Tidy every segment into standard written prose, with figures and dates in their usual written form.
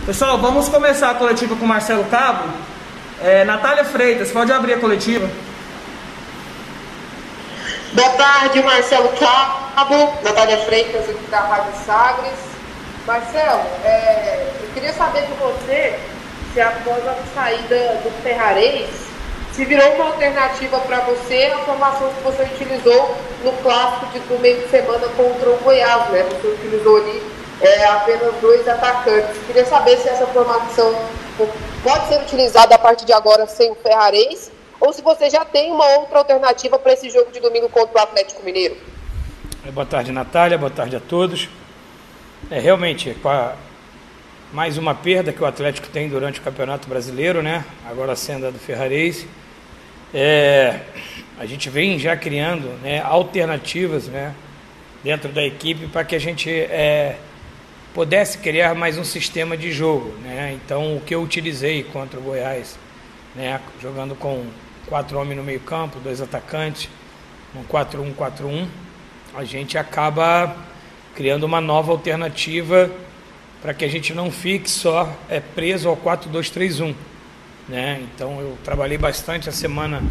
Pessoal, vamos começar a coletiva com o Marcelo Cabo. Natália Freitas, pode abrir a coletiva. Boa tarde, Marcelo Cabo, Natália Freitas aqui da Rádio Sagres. Marcelo, eu queria saber de você se após a saída do Ferrarese, se virou uma alternativa para você a formação que você utilizou no clássico do meio de semana contra o Goiás, né? Você utilizou ali apenas 2 atacantes. Queria saber se essa formação pode ser utilizada a partir de agora sem o Ferrarese, ou se você já tem uma outra alternativa para esse jogo de domingo contra o Atlético Mineiro. Boa tarde, Natália, boa tarde a todos. Realmente, mais uma perda que o Atlético tem durante o Campeonato Brasileiro, né? Agora sendo a do Ferrarese. A gente vem já criando, né, alternativas, né, dentro da equipe para que a gente pudesse criar mais um sistema de jogo, né? Então, o que eu utilizei contra o Goiás, né, jogando com 4 homens no meio campo, 2 atacantes, um 4-1-4-1, a gente acaba criando uma nova alternativa para que a gente não fique só preso ao 4-2-3-1, né? Então, eu trabalhei bastante a semana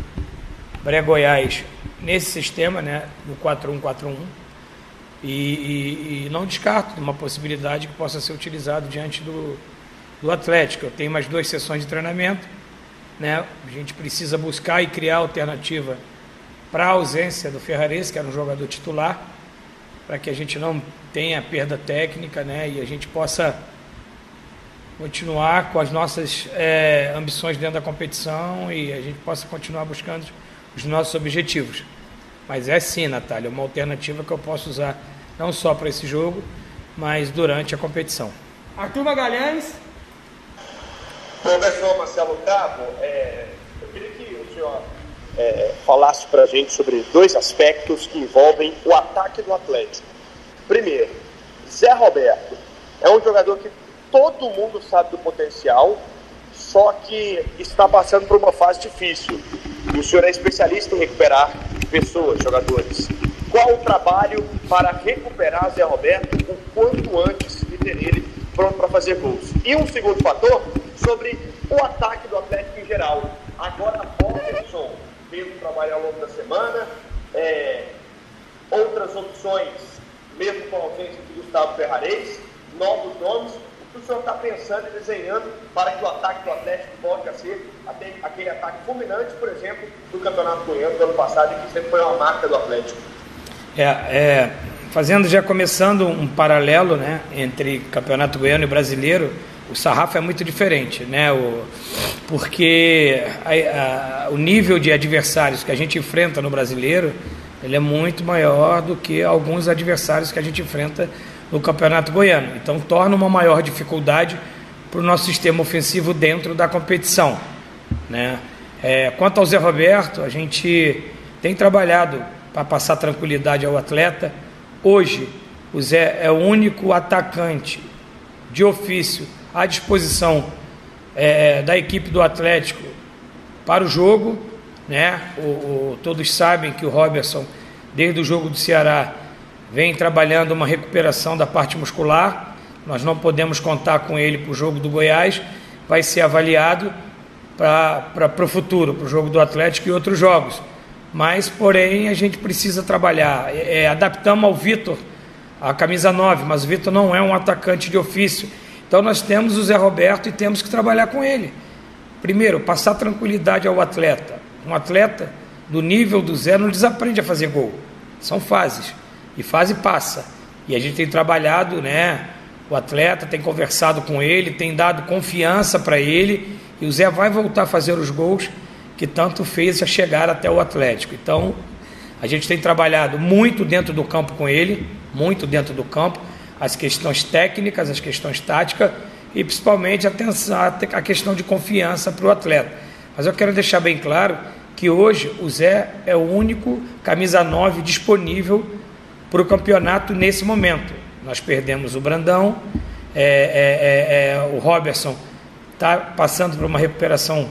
Bré-Goiás nesse sistema, né, do 4-1-4-1, e não descarto uma possibilidade que possa ser utilizado diante do Atlético. Eu tenho mais 2 sessões de treinamento, né? A gente precisa buscar e criar alternativa para a ausência do Ferrarese, que era um jogador titular, para que a gente não tenha perda técnica, né? E a gente possa continuar com as nossas ambições dentro da competição e a gente possa continuar buscando os nossos objetivos. Mas sim, Natália, uma alternativa que eu posso usar não só para esse jogo, mas durante a competição. Arthur Magalhães. Professor Marcelo Cabo, eu queria que o senhor falasse para a gente sobre 2 aspectos que envolvem o ataque do Atlético. Primeiro, Zé Roberto é um jogador que todo mundo sabe do potencial, só que está passando por uma fase difícil. E o senhor é especialista em recuperar pessoas, jogadores. Qual o trabalho para recuperar Zé Roberto o quanto antes e ter ele pronto para fazer gols? E um segundo fator sobre o ataque do Atlético em geral. Agora, Robertson fez um trabalho ao longo da semana, outras opções, mesmo com a ausência de Gustavo Ferrarese, novos nomes. O que o senhor está pensando e desenhando para que o ataque do Atlético volte a ser aquele ataque fulminante, por exemplo, do Campeonato Goiano do ano passado, que sempre foi uma marca do Atlético? Começando um paralelo, né, entre Campeonato Goiano e Brasileiro, o sarrafo é muito diferente, né, porque o nível de adversários que a gente enfrenta no Brasileiro, ele é muito maior do que alguns adversários que a gente enfrenta no Campeonato Goiano. Então, torna uma maior dificuldade para o nosso sistema ofensivo dentro da competição, né? Quanto ao Zé Roberto, a gente tem trabalhado para passar tranquilidade ao atleta. Hoje, o Zé é o único atacante de ofício à disposição da equipe do Atlético para o jogo, né? Todos sabem que o Robertson, desde o jogo do Ceará, vem trabalhando uma recuperação da parte muscular. Nós não podemos contar com ele para o jogo do Goiás, vai ser avaliado para o futuro, para o jogo do Atlético e outros jogos. Mas, porém, a gente precisa trabalhar. Adaptamos ao Vitor a camisa 9, mas o Vitor não é um atacante de ofício. Então nós temos o Zé Roberto e temos que trabalhar com ele. Primeiro, passar tranquilidade ao atleta. Um atleta do nível do Zé não desaprende a fazer gol. São fases. E fase passa. E a gente tem trabalhado, né? O atleta tem conversado com ele, tem dado confiança para ele, e o Zé vai voltar a fazer os gols que tanto fez a chegar até o Atlético. Então, a gente tem trabalhado muito dentro do campo com ele, muito dentro do campo, as questões técnicas, as questões táticas e principalmente a questão de confiança para o atleta. Mas eu quero deixar bem claro que hoje o Zé é o único camisa 9 disponível para o campeonato nesse momento. Nós perdemos o Brandão, o Robertson está passando por uma recuperação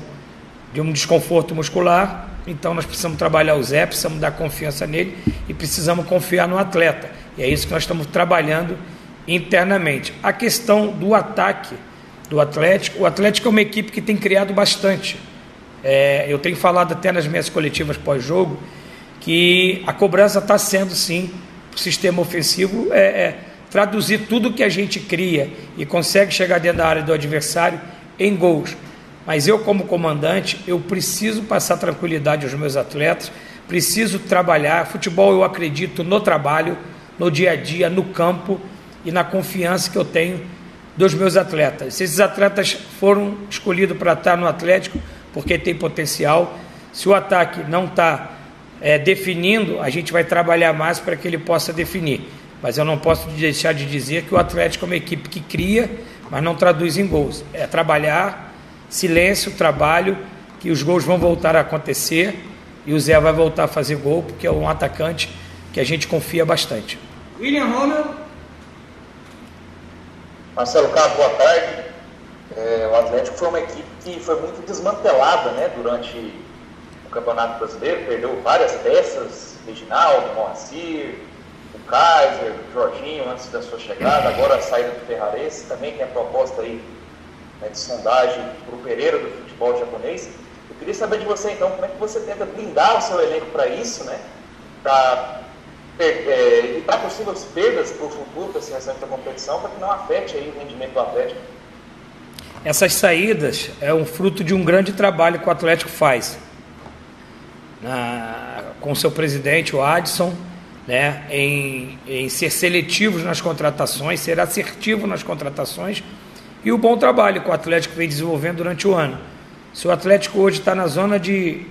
de um desconforto muscular, então nós precisamos trabalhar o Zé, precisamos dar confiança nele e precisamos confiar no atleta. E é isso que nós estamos trabalhando internamente. A questão do ataque, do Atlético. O Atlético é uma equipe que tem criado bastante. Eu tenho falado até nas minhas coletivas pós-jogo que a cobrança está sendo, sim, o sistema ofensivo traduzir tudo que a gente cria e consegue chegar dentro da área do adversário em gols. Mas eu, como comandante, eu preciso passar tranquilidade aos meus atletas, preciso trabalhar. Futebol, eu acredito no trabalho, no dia a dia, no campo e na confiança que eu tenho dos meus atletas. Se esses atletas foram escolhidos para estar no Atlético, porque tem potencial. Se o ataque não está definindo, a gente vai trabalhar mais para que ele possa definir. Mas eu não posso deixar de dizer que o Atlético é uma equipe que cria, mas não traduz em gols. É trabalhar, silêncio, trabalho, que os gols vão voltar a acontecer e o Zé vai voltar a fazer gol, porque é um atacante que a gente confia bastante. William Romero. Marcelo Cabo, boa tarde. O Atlético foi uma equipe que foi muito desmantelada, né, durante o Campeonato Brasileiro, perdeu várias peças, Reginaldo, Moacir, o Kaiser, o Jorginho, antes da sua chegada, agora a saída do Ferrares, também tem a proposta aí, né, de sondagem para o Pereira do futebol japonês. Eu queria saber de você, então, como é que você tenta blindar o seu elenco para isso, né, para evitar possíveis perdas para o futuro, para esse restante da competição, para que não afete aí o rendimento do Atlético. Essas saídas é um fruto de um grande trabalho que o Atlético faz com o seu presidente, o Adson, né, em ser seletivos nas contratações, ser assertivo nas contratações e o bom trabalho que o Atlético vem desenvolvendo durante o ano. Se o Atlético hoje está na zona de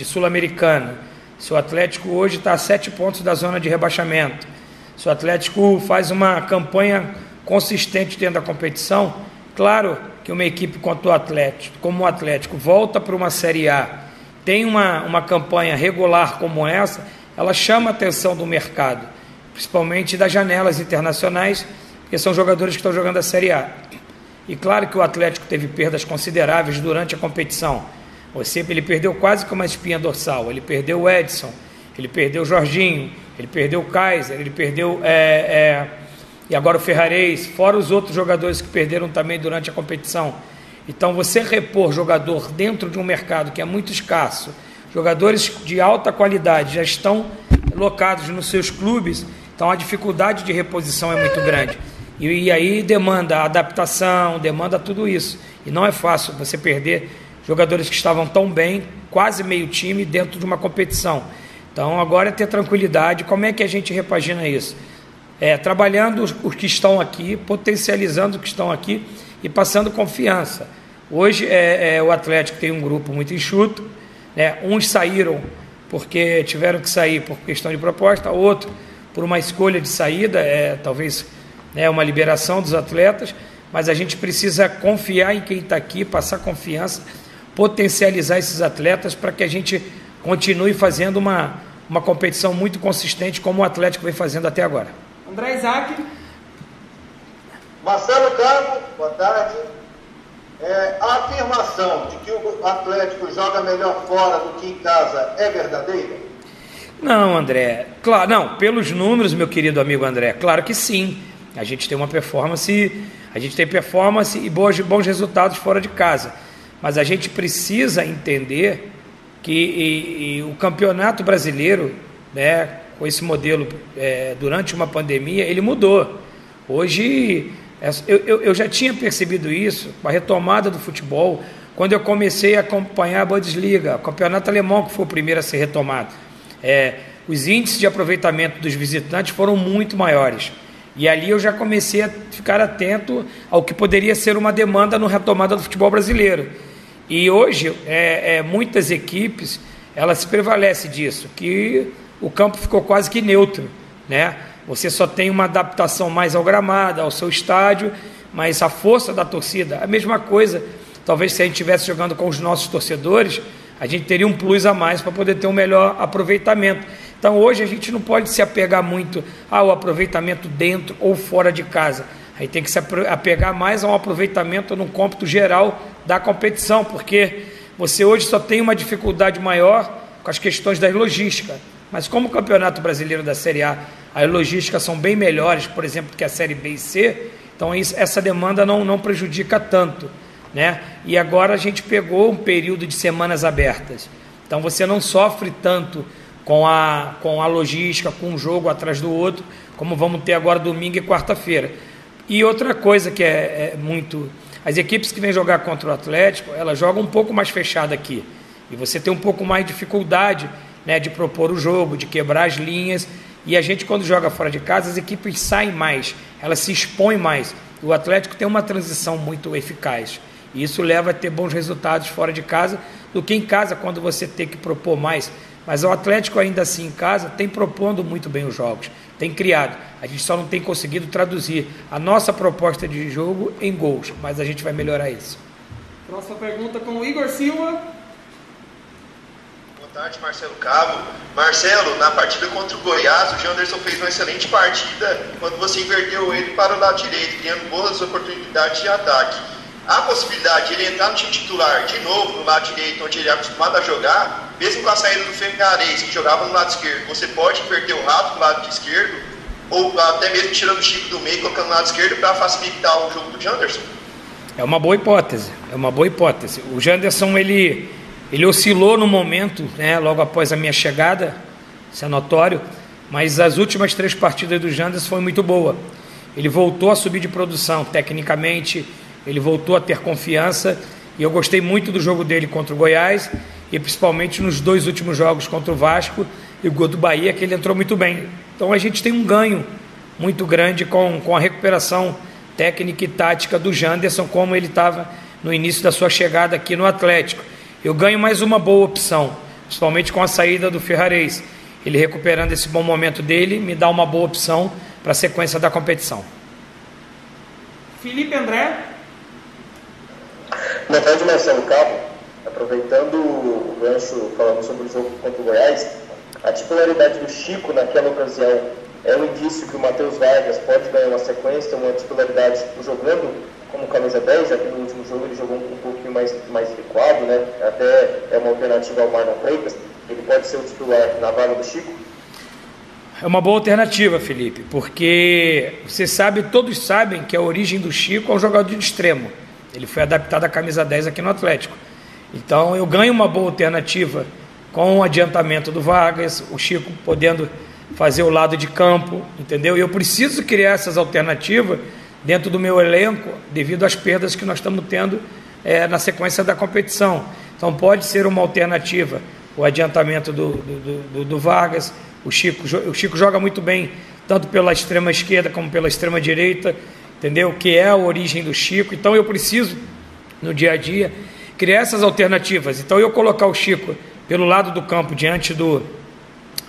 Sul-Americana, se o Atlético hoje está a 7 pontos da zona de rebaixamento, se o Atlético faz uma campanha consistente dentro da competição, claro que uma equipe como o Atlético volta para uma Série A, tem uma campanha regular como essa, ela chama a atenção do mercado, principalmente das janelas internacionais, porque são jogadores que estão jogando a Série A. E claro que o Atlético teve perdas consideráveis durante a competição. Ele perdeu quase que uma espinha dorsal. Ele perdeu o Edson, ele perdeu o Jorginho, ele perdeu o Kaiser, ele perdeu e agora o Ferrares, fora os outros jogadores que perderam também durante a competição. Então você repor jogador dentro de um mercado que é muito escasso, jogadores de alta qualidade já estão locados nos seus clubes, então a dificuldade de reposição é muito grande. E aí demanda adaptação, demanda tudo isso. E não é fácil você perder jogadores que estavam tão bem, quase meio time, dentro de uma competição. Então agora é ter tranquilidade. Como é que a gente repagina isso? Trabalhando os que estão aqui, potencializando os que estão aqui e passando confiança. Hoje o Atlético tem um grupo muito enxuto, né? Uns saíram porque tiveram que sair por questão de proposta, outro por uma escolha de saída, talvez uma liberação dos atletas, mas a gente precisa confiar em quem está aqui, passar confiança, potencializar esses atletas para que a gente continue fazendo uma competição muito consistente como o Atlético vem fazendo até agora. André Isaac. Marcelo Cabo, boa tarde. A afirmação de que o Atlético joga melhor fora do que em casa é verdadeira? Não, André. Claro, não, pelos números, meu querido amigo André, claro que sim. A gente tem performance e bons resultados fora de casa. Mas a gente precisa entender que o campeonato brasileiro, né, com esse modelo, durante uma pandemia, ele mudou. Hoje, eu já tinha percebido isso, com a retomada do futebol, quando eu comecei a acompanhar a Bundesliga, o campeonato alemão, que foi o primeiro a ser retomado. Os índices de aproveitamento dos visitantes foram muito maiores. E ali eu já comecei a ficar atento ao que poderia ser uma demanda no retomada do futebol brasileiro. E hoje, muitas equipes, elas se prevalecem disso, que o campo ficou quase que neutro, né? Você só tem uma adaptação mais ao gramado, ao seu estádio, mas a força da torcida, a mesma coisa. Talvez se a gente estivesse jogando com os nossos torcedores, a gente teria um plus a mais para poder ter um melhor aproveitamento. Então hoje a gente não pode se apegar muito ao aproveitamento dentro ou fora de casa. Aí tem que se apegar mais ao aproveitamento no cômputo geral da competição, porque você hoje só tem uma dificuldade maior com as questões da logística. Mas como o Campeonato Brasileiro da Série A, as logísticas são bem melhores, por exemplo, que a Série B e C, Então essa demanda não prejudica tanto, né? E agora a gente pegou um período de semanas abertas. Então você não sofre tanto com a logística, com um jogo atrás do outro, como vamos ter agora domingo e quarta-feira. E outra coisa que é muito... As equipes que vêm jogar contra o Atlético, elas jogam um pouco mais fechada aqui. E você tem um pouco mais de dificuldade, né, de propor o jogo, de quebrar as linhas. E a gente, quando joga fora de casa, as equipes saem mais, elas se expõem mais. O Atlético tem uma transição muito eficaz. E isso leva a ter bons resultados fora de casa do que em casa, quando você tem que propor mais. Mas o Atlético, ainda assim, em casa, tem propondo muito bem os jogos, tem criado. A gente só não tem conseguido traduzir a nossa proposta de jogo em gols, mas a gente vai melhorar isso. Próxima pergunta com o Igor Silva. Boa tarde, Marcelo Cabo. Marcelo, na partida contra o Goiás, o Janderson fez uma excelente partida quando você inverteu ele para o lado direito, criando boas oportunidades de ataque. Há possibilidade de ele entrar no time titular de novo no lado direito, onde ele é acostumado a jogar, mesmo com a saída do Ferrares, que jogava no lado esquerdo? Você pode inverter o Rato do lado esquerdo, ou até mesmo tirando o Chico do meio e colocando no lado esquerdo para facilitar o jogo do Janderson? É uma boa hipótese, O Janderson, ele oscilou no momento, né, logo após a minha chegada, isso é notório, mas as últimas 3 partidas do Janderson foi muito boa. Ele voltou a subir de produção tecnicamente, ele voltou a ter confiança, e eu gostei muito do jogo dele contra o Goiás, e principalmente nos 2 últimos jogos contra o Vasco e o gol do Bahia, que ele entrou muito bem. Então a gente tem um ganho muito grande com a recuperação técnica e tática do Janderson, como ele estava no início da sua chegada aqui no Atlético. Eu ganho mais uma boa opção, principalmente com a saída do Ferrares. Ele recuperando esse bom momento dele, me dá uma boa opção para a sequência da competição. Felipe André. Boa tarde, Marcelo Cabo. Aproveitando o gancho falando sobre o jogo contra o Goiás, a titularidade do Chico naquela ocasião é um indício que o Matheus Vargas pode ganhar uma sequência, uma titularidade jogando como camisa 10, já que no último jogo ele jogou um pouquinho mais recuado, né? Até é uma alternativa ao Marlon Freitas. Ele pode ser o titular na vaga do Chico? É uma boa alternativa, Felipe, porque todos sabem que a origem do Chico é um jogador de extremo. Ele foi adaptado à camisa 10 aqui no Atlético. Então eu ganho uma boa alternativa com o adiantamento do Vargas, o Chico podendo fazer o lado de campo, entendeu? E eu preciso criar essas alternativas dentro do meu elenco, devido às perdas que nós estamos tendo na sequência da competição. Então pode ser uma alternativa o adiantamento do Vargas. O Chico joga muito bem, tanto pela extrema esquerda como pela extrema direita, entendeu? Que é a origem do Chico. Então eu preciso, no dia a dia, criar essas alternativas. Então eu colocar o Chico pelo lado do campo diante do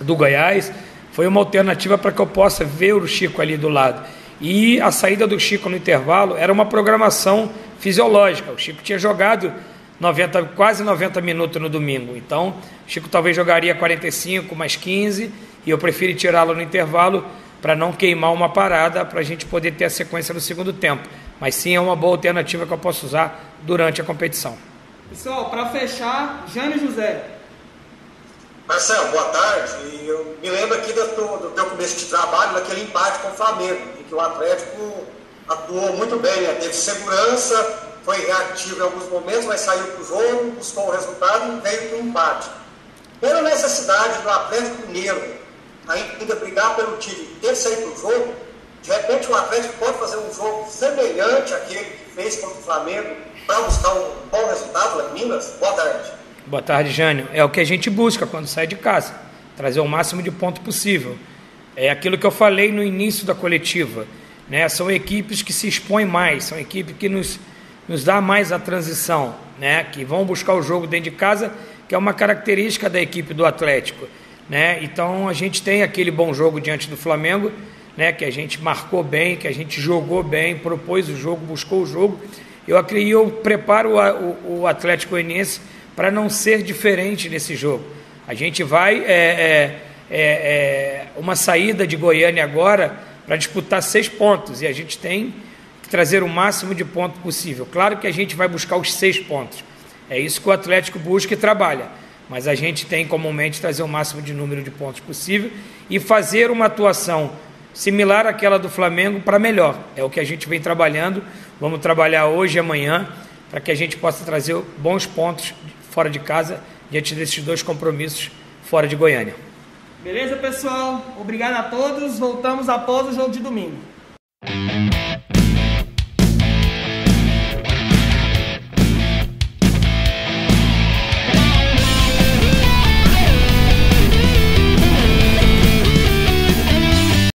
Goiás foi uma alternativa para que eu possa ver o Chico ali do lado. E a saída do Chico no intervalo era uma programação fisiológica. O Chico tinha jogado quase 90 minutos no domingo. Então o Chico talvez jogaria 45 mais 15, e eu preferi tirá-lo no intervalo para não queimar uma parada, para a gente poder ter a sequência no segundo tempo. Mas sim, é uma boa alternativa que eu posso usar durante a competição. Pessoal, para fechar, Jânio José. Marcelo, boa tarde. E eu me lembro aqui do teu começo de trabalho, naquele empate com o Flamengo, em que o Atlético atuou muito bem, né? Teve segurança, foi reativo em alguns momentos, mas saiu para o jogo, buscou o resultado e veio para o empate. Pela necessidade do Atlético Mineiro ainda brigar pelo título e ter que sair para o jogo, de repente o Atlético pode fazer um jogo semelhante àquele que fez contra o Flamengo para buscar um bom resultado lá em Minas? Boa tarde. Boa tarde, Jânio. É o que a gente busca quando sai de casa, trazer o máximo de ponto possível. É aquilo que eu falei no início da coletiva, né? São equipes que se expõem mais, são equipes que nos dá mais a transição, né? Que vão buscar o jogo dentro de casa, que é uma característica da equipe do Atlético, né? Então a gente tem aquele bom jogo diante do Flamengo, né? Que a gente marcou bem, que a gente jogou bem, propôs o jogo, buscou o jogo. Eu preparo o Atlético Goianiense para não ser diferente nesse jogo. A gente vai uma saída de Goiânia agora para disputar 6 pontos, e a gente tem que trazer o máximo de pontos possível. Claro que a gente vai buscar os 6 pontos, é isso que o Atlético busca e trabalha, mas a gente tem comumente trazer o máximo de número de pontos possível e fazer uma atuação similar àquela do Flamengo para melhor. É o que a gente vem trabalhando, vamos trabalhar hoje e amanhã para que a gente possa trazer bons pontos fora de casa diante desses 2 compromissos fora de Goiânia. Beleza, pessoal? Obrigado a todos. Voltamos após o jogo de domingo.